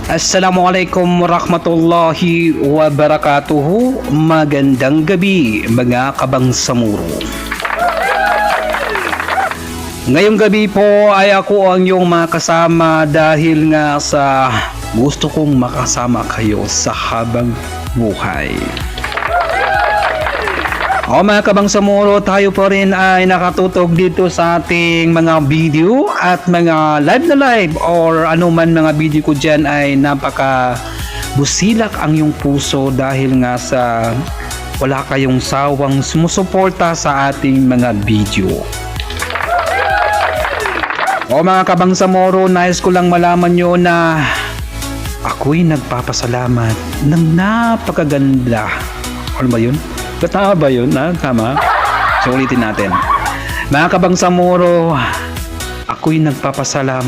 Assalamualaikum warahmatullahi wabarakatuhu. Magandang gabi mga kabangsamoro. Ngayong gabi po ay ako ang iyong makasama dahil nga sa gusto kong makasama kayo sa habang buhay. O mga kabangsamoro, tayo pa rin ay nakatutok dito sa ating mga video at mga live or anuman mga video ko dyan ay napaka busilak ang iyong puso dahil nga sa wala kayong sawang sumusuporta sa ating mga video. O mga kabangsamoro, nais ko lang malaman nyo na ako'y nagpapasalamat ng napakaganda. Ano ba yun? Tama ba yun? Tama? So ulitin natin. Mga kabangsamoro, ako'y nagpapasalamat